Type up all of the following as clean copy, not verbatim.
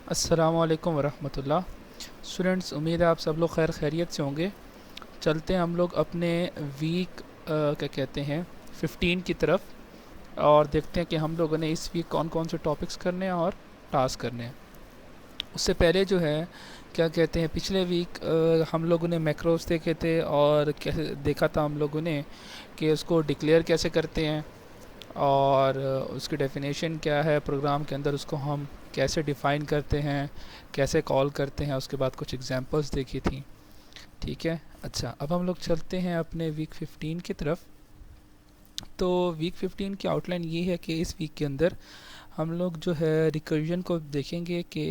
अस्सलामुअलैकुम वरहमतुल्लाह। स्टूडेंट्स, उम्मीद है आप सब लोग खैरियत से होंगे। चलते हैं हम लोग अपने वीक क्या कहते हैं 15 की तरफ और देखते हैं कि हम लोगों ने इस वीक कौन कौन से टॉपिक्स करने हैं और टास्क करने हैं। उससे पहले जो है क्या कहते हैं पिछले वीक हम लोगों ने मैक्रोस देखे थे और कैसे देखा था हम लोगों ने कि उसको डिक्लेयर कैसे करते हैं और उसकी डेफिनेशन क्या है प्रोग्राम के अंदर, उसको हम कैसे डिफ़ाइन करते हैं, कैसे कॉल करते हैं। उसके बाद कुछ एग्जांपल्स देखी थी। ठीक है, अच्छा, अब हम लोग चलते हैं अपने वीक 15 की तरफ। तो वीक 15 की आउटलाइन ये है कि इस वीक के अंदर हम लोग जो है रिकर्जन को देखेंगे कि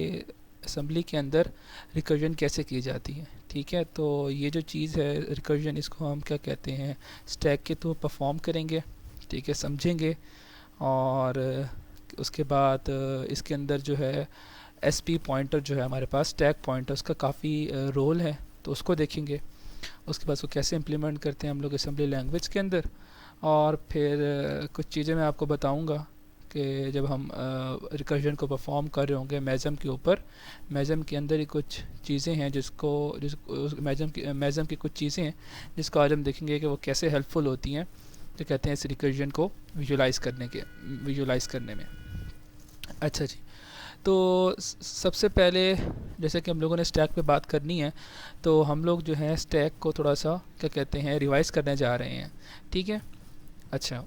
असम्बली के अंदर रिकर्जन कैसे की जाती है। ठीक है, तो ये जो चीज़ है रिकर्जन, इसको हम क्या कहते हैं स्टैक के थ्रू परफॉर्म करेंगे। ठीक है, समझेंगे। और उसके बाद इसके अंदर जो है एसपी पॉइंटर जो है हमारे पास स्टैक पॉइंटर, उसका काफ़ी रोल है, तो उसको देखेंगे। उसके बाद उसको कैसे इम्प्लीमेंट करते हैं हम लोग असेंबली लैंग्वेज के अंदर। और फिर कुछ चीज़ें मैं आपको बताऊंगा कि जब हम रिकर्जन को परफॉर्म कर रहे होंगे मैज़म के ऊपर, मैज़म के अंदर ही कुछ चीज़ें हैं जिसको मैज़म की कुछ चीज़ें हैं जिसको आज हम देखेंगे कि वो कैसे हेल्पफुल होती हैं, तो कहते हैं इस रिकर्जन को विजुलाइज़ करने में। अच्छा जी, तो सबसे पहले जैसे कि हम लोगों ने स्टैक पे बात करनी है, तो हम लोग जो है स्टैक को थोड़ा सा क्या कहते हैं रिवाइज़ करने जा रहे हैं। ठीक है, अच्छा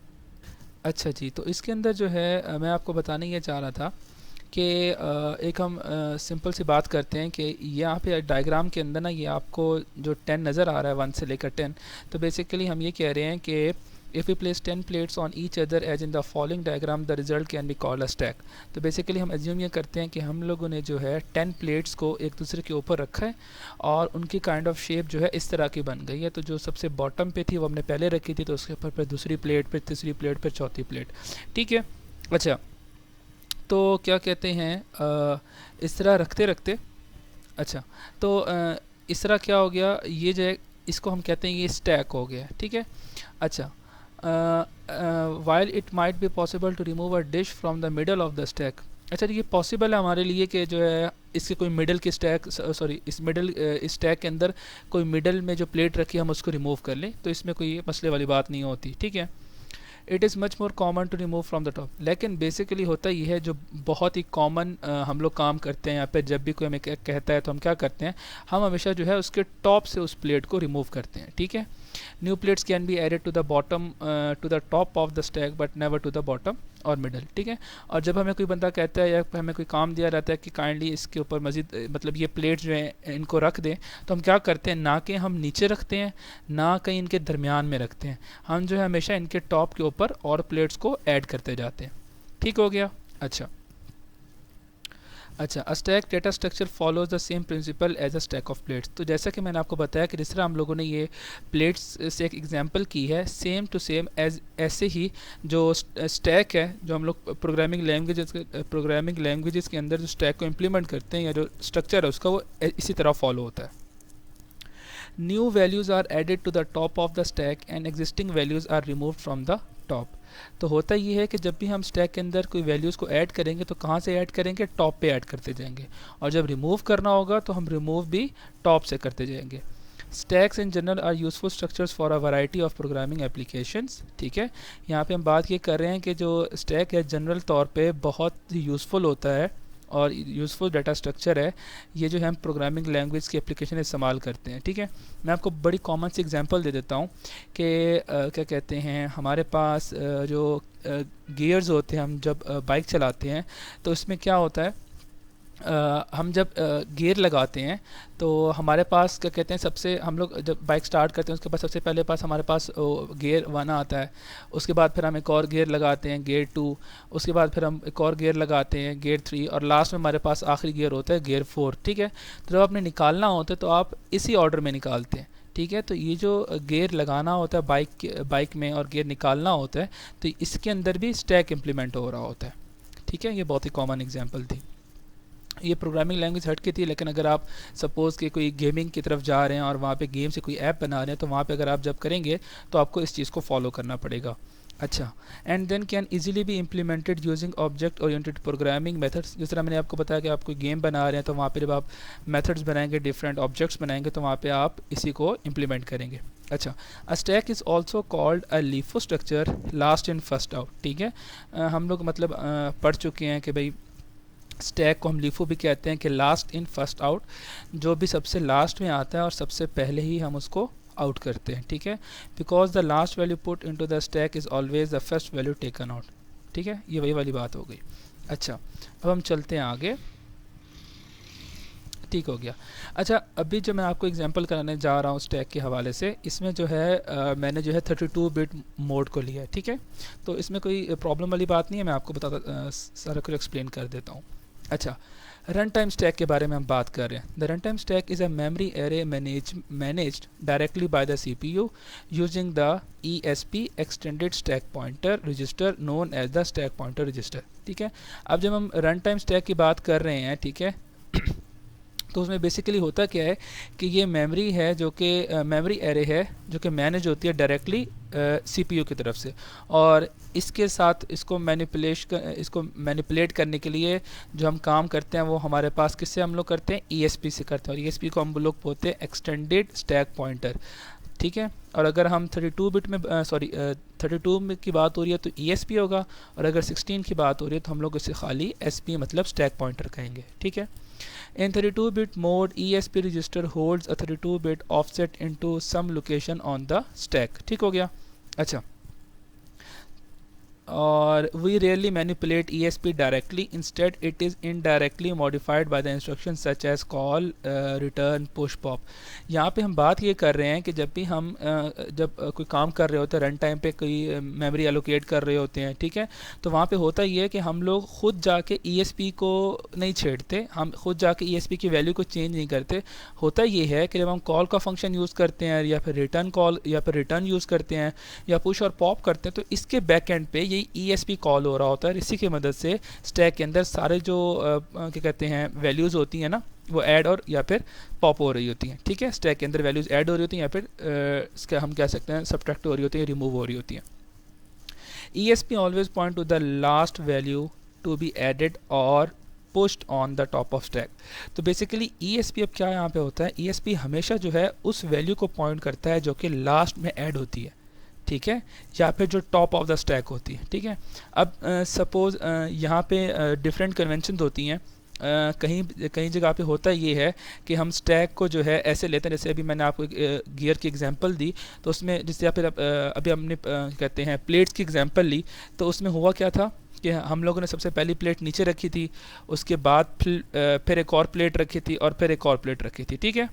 अच्छा जी, तो इसके अंदर जो है मैं आपको बताने ये चाह रहा था कि एक हम सिंपल सी बात करते हैं कि यहाँ पे डायग्राम के अंदर ना ये आपको जो 10 नज़र आ रहा है 1 से लेकर 10, तो बेसिकली हम ये कह रहे हैं कि if we place 10 plates on each other as in the following diagram, the result can be called a stack। तो बेसिकली हम एज्यूम ये करते हैं कि हम लोगों ने जो है 10 प्लेट्स को एक दूसरे के ऊपर रखा है और उनकी काइंड ऑफ शेप जो है इस तरह की बन गई है। तो जो सबसे बॉटम पे थी वो हमने पहले रखी थी, तो उसके ऊपर फिर दूसरी प्लेट, फिर तीसरी प्लेट, फिर चौथी प्लेट। ठीक है, अच्छा, तो क्या कहते हैं इस तरह रखते रखते, अच्छा, तो इस तरह क्या हो गया, ये जो है इसको हम कहते हैं ये स्टैक हो गया। ठीक है, अच्छा, while it might be possible to remove a dish from the middle of the stack। अच्छा, ये पॉसिबल है हमारे लिए कि जो है इसके कोई मिडल की स्टैक, सॉरी इस मिडल इस स्टैक के अंदर कोई मिडल में जो प्लेट रखी है हम उसको रिमूव कर लें, तो इसमें कोई मसले वाली बात नहीं होती। ठीक है, it is much more common to remove from the top. लेकिन बेसिकली होता ये है जो बहुत ही कॉमन हम लोग काम करते हैं यहाँ पे, जब भी कोई हमें कहता है तो हम क्या करते हैं, हम हमेशा जो है उसके टॉप से उस प्लेट को रिमूव करते हैं। ठीक है, new plates can be added to the bottom to the top of the stack but never to the bottom और मिडल। ठीक है, और जब हमें कोई बंदा कहता है या हमें कोई काम दिया रहता है कि काइंडली इसके ऊपर मज़ीद मतलब ये प्लेट जो है इनको रख दें, तो हम क्या करते हैं, ना कि हम नीचे रखते हैं ना कहीं इनके दरमियान में रखते हैं, हम जो है हमेशा इनके टॉप के ऊपर और प्लेट्स को ऐड करते जाते हैं। ठीक हो गया, अच्छा अच्छा, a stack data structure follows the same principle as a stack of plates. तो जैसा कि मैंने आपको बताया कि जिस तरह हम लोगों ने ये प्लेट्स से एक एग्जांपल की है, सेम टू सेम एज ऐसे ही जो स्टैक है, जो हम लोग प्रोग्रामिंग लैंग्वेजेस के अंदर जो स्टैक को इम्प्लीमेंट करते हैं या जो स्ट्रक्चर है उसका, वो इसी तरह फॉलो होता है। New values are added to the top of the stack and existing values are removed from the top. तो होता ये है कि जब भी हम स्टैक के अंदर कोई वैल्यूज़ को ऐड करेंगे तो कहाँ से ऐड करेंगे, टॉप पे ऐड करते जाएंगे, और जब रिमूव करना होगा तो हम रिमूव भी टॉप से करते जाएंगे। Stacks in general R useful structures for a variety of programming applications. ठीक है, यहाँ पे हम बात ये कर रहे हैं कि जो स्टैक है जनरल तौर पे बहुत ही यूज़फुल होता है और यूज़फुल डाटा स्ट्रक्चर है, ये जो है हम प्रोग्रामिंग लैंग्वेज की एप्लीकेशन इस्तेमाल करते हैं। ठीक है, मैं आपको बड़ी कॉमन सी एग्जांपल दे देता हूँ कि क्या कहते हैं हमारे पास जो गियर्स होते हैं, हम जब बाइक चलाते हैं तो इसमें क्या होता है, हम जब गियर लगाते हैं तो हमारे पास क्या कहते हैं, सबसे हम लोग जब बाइक स्टार्ट करते हैं उसके बाद सबसे पहले हमारे पास गियर 1 आता है, उसके बाद फिर हम एक और गियर लगाते हैं गियर 2, उसके बाद फिर हम एक और गियर लगाते हैं गियर 3, और लास्ट में हमारे पास आखिरी गियर होता है गियर 4। ठीक है, तो जब आपने निकालना होता है तो आप इसी ऑर्डर में निकालते हैं। ठीक है, तो ये जो गियर लगाना होता है बाइक में और गियर निकालना होता है, तो इसके अंदर भी स्टैक इम्प्लीमेंट हो रहा होता है। ठीक है, ये बहुत ही कॉमन एग्जाम्पल थी, ये प्रोग्रामिंग लैंग्वेज हट के थी। लेकिन अगर आप सपोज़ कि कोई गेमिंग की तरफ जा रहे हैं और वहाँ पे गेम से कोई ऐप बना रहे हैं, तो वहाँ पे अगर आप जब करेंगे तो आपको इस चीज़ को फॉलो करना पड़ेगा। अच्छा, and then can easily be implemented using object oriented programming methods. जिस तरह मैंने आपको बताया कि आप कोई गेम बना रहे हैं तो वहाँ पे जब आप मेथड्स बनाएंगे, डिफरेंट ऑब्जेक्ट्स बनाएंगे, तो वहाँ पे आप इसी को इम्प्लीमेंट करेंगे। अच्छा, a stack is also called a LIFO structure, last in first out. ठीक है, हम लोग मतलब पढ़ चुके हैं कि भाई स्टैक को हम लीफो भी कहते हैं कि लास्ट इन फर्स्ट आउट, जो भी सबसे लास्ट में आता है और सबसे पहले ही हम उसको आउट करते हैं। ठीक है, because the last value put into the stack is always the first value taken out. ठीक है, ये वही वाली बात हो गई। अच्छा, अब हम चलते हैं आगे। ठीक हो गया। अच्छा, अभी जो मैं आपको एग्जांपल कराने जा रहा हूँ स्टैक के हवाले से, इसमें जो है मैंने जो है 32 बिट मोड को लिया है। ठीक है, तो इसमें कोई प्रॉब्लम वाली बात नहीं है, मैं आपको बताता सारा कुछ एक्सप्लेन कर देता हूँ। अच्छा, रन टाइम स्टैक के बारे में हम बात कर रहे हैं। The run time stack is a memory array managed directly by the CPU using the ESP extended stack pointer register known as the stack pointer register. ठीक है, अब जब हम रन टाइम स्टैक की बात कर रहे हैं, ठीक है, तो उसमें बेसिकली होता क्या है कि ये मेमोरी है जो कि मेमोरी एरे है जो कि मैनेज होती है डायरेक्टली CPU की तरफ से, और इसके साथ इसको मैनिपुलेट करने के लिए जो हम काम करते हैं वो हमारे पास किससे हम लोग करते हैं, ESP से करते हैं, और ESP को हम लोग बोलते हैं एक्सटेंडेड स्टैक पॉइंटर। ठीक है, और अगर हम 32 बिट में 32 में की बात हो रही है तो ESP होगा, और अगर 16 की बात हो रही है तो हम लोग इसे खाली SP मतलब स्टैक पॉइंटर कहेंगे। ठीक है, in 32-bit mode, ESP register holds a 32-bit offset into some location on the stack। ठीक हो गया। अच्छा, और we rarely manipulate ESP directly, instead it is indirectly modified by the instructions such as call, return, push, pop। यहाँ पे हम बात ये कर रहे हैं कि जब भी हम जब कोई काम कर रहे होते हैं, रन टाइम पे कोई मेमोरी एलोकेट कर रहे होते हैं, ठीक है, तो वहाँ पे होता ये है कि हम लोग खुद जाके ESP को नहीं छेड़ते, हम खुद जाके ESP की वैल्यू को चेंज नहीं करते। होता ये है कि जब हम कॉल का फंक्शन यूज़ करते हैं या फिर रिटर्न कॉल या फिर रिटर्न यूज़ करते हैं या पुश और पॉप करते हैं, तो इसके बैक एंड पे यही ESP कॉल हो रहा होता है, इसी की मदद से स्टैक के अंदर सारे जो क्या कहते हैं वैल्यूज़ होती हैं ना, वो ऐड और या फिर पॉप हो रही होती हैं। ठीक है, स्टैक के अंदर वैल्यूज़ ऐड हो रही होती हैं या फिर इसका हम कह सकते हैं सब्ट्रैक्ट हो रही होती हैं, रिमूव हो रही होती हैं। ESP always point to the last value to be added और pushed on the top of stack. तो बेसिकली ESP अब क्या यहाँ पे होता है, ESP हमेशा जो है उस वैल्यू को पॉइंट करता है जो कि लास्ट में ऐड होती है। ठीक है, या फिर जो टॉप ऑफ द स्टैक होती है। ठीक है, अब सपोज़ यहाँ पे डिफरेंट कन्वेंशन होती हैं। कहीं कहीं जगह पे होता ये है कि हम स्टैक को जो है ऐसे लेते हैं, जैसे अभी मैंने आपको गियर की एग्जांपल दी, तो उसमें जिससे या फिर अभी हमने कहते हैं प्लेट्स की एग्जांपल ली, तो उसमें हुआ क्या था कि हम लोगों ने सबसे पहली प्लेट नीचे रखी थी, उसके बाद फिर एक और प्लेट रखी थी और फिर एक और प्लेट रखी थी। ठीक है,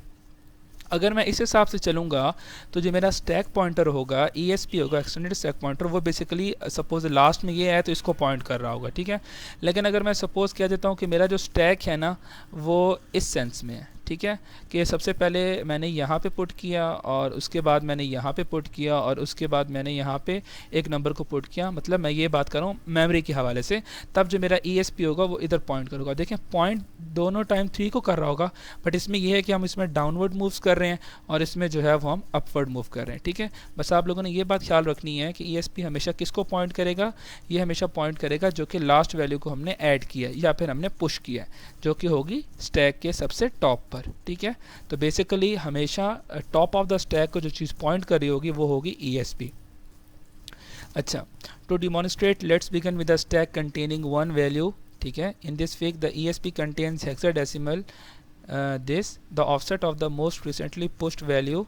अगर मैं इस हिसाब से चलूँगा तो जो मेरा स्टैक पॉइंटर होगा, ESP होगा एक्सटेंडेड स्टैक पॉइंटर, वो बेसिकली सपोज लास्ट में ये है तो इसको पॉइंट कर रहा होगा। ठीक है, लेकिन अगर मैं सपोज़ कह देता हूँ कि मेरा जो स्टैक है ना वो इस सेंस में है, ठीक है, कि सबसे पहले मैंने यहाँ पे पुट किया और उसके बाद मैंने यहाँ पे पुट किया और उसके बाद मैंने यहाँ पे एक नंबर को पुट किया, मतलब मैं ये बात कर रहा हूँ मेमोरी के हवाले से, तब जो मेरा ESP होगा वो इधर पॉइंट करूँगा। देखें, पॉइंट दोनों टाइम 3 को कर रहा होगा, बट इसमें यह है कि हम इसमें डाउनवर्ड मूव्स कर रहे हैं और इसमें जो है वो हम अपवर्ड मूव कर रहे हैं। ठीक है, बस आप लोगों ने ये बात ख्याल रखनी है कि ESP हमेशा किसको पॉइंट करेगा, ये हमेशा पॉइंट करेगा जो कि लास्ट वैल्यू को हमने ऐड किया या फिर हमने पुश किया, जो कि होगी स्टैक के सबसे टॉप पर। ठीक है, तो बेसिकली हमेशा टॉप ऑफ द स्टैक को जो चीज़ पॉइंट कर रही होगी वो होगी ESP। अच्छा, to demonstrate let's begin with a stack containing one value. ठीक है, in this fig the ESP contains hexadecimal this the offset of the most recently pushed value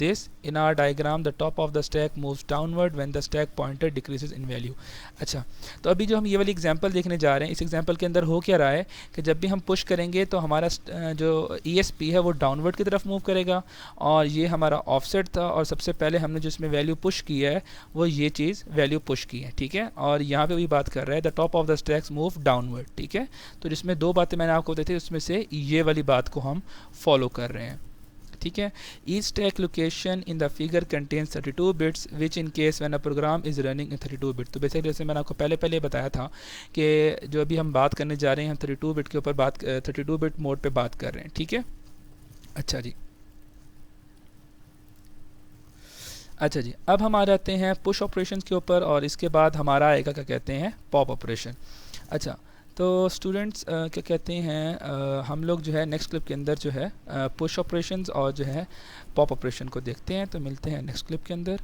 this in our diagram the top of the stack moves downward when the stack pointer decreases in value। अच्छा, तो अभी जो हम ये वाली example देखने जा रहे हैं, इस एग्जांपल के अंदर हो क्या रहा है कि जब भी हम पुश करेंगे तो हमारा जो ESP है वो डाउनवर्ड की तरफ मूव करेगा, और ये हमारा ऑफसेट था और सबसे पहले हमने जो इसमें वैल्यू पुश की है वो ये चीज़ वैल्यू पुश की है। ठीक है, और यहाँ पे भी बात कर रहा है the top of the stacks move downward. ठीक है, तो जिसमें दो बातें मैंने आपको बताई थी, उसमें से ये वाली बात को हम फॉलो कर रहे हैं। ठीक है, each stack location in the figure contains 32 bits which in case when a program is running in 32 bit। तो बेसिकली जैसे मैंने आपको पहले बताया था कि जो अभी हम बात करने जा रहे हैं हम 32 बिट के ऊपर 32 बिट मोड पे बात कर रहे हैं। ठीक है, अच्छा जी, अच्छा जी, अब हम आ जाते हैं पुश ऑपरेशन के ऊपर और इसके बाद हमारा आएगा क्या कहते हैं पॉप ऑपरेशन। अच्छा, तो स्टूडेंट्स क्या कहते हैं हम लोग जो है नेक्स्ट क्लिप के अंदर जो है पुश ऑपरेशंस और जो है पॉप ऑपरेशन को देखते हैं। तो मिलते हैं नेक्स्ट क्लिप के अंदर।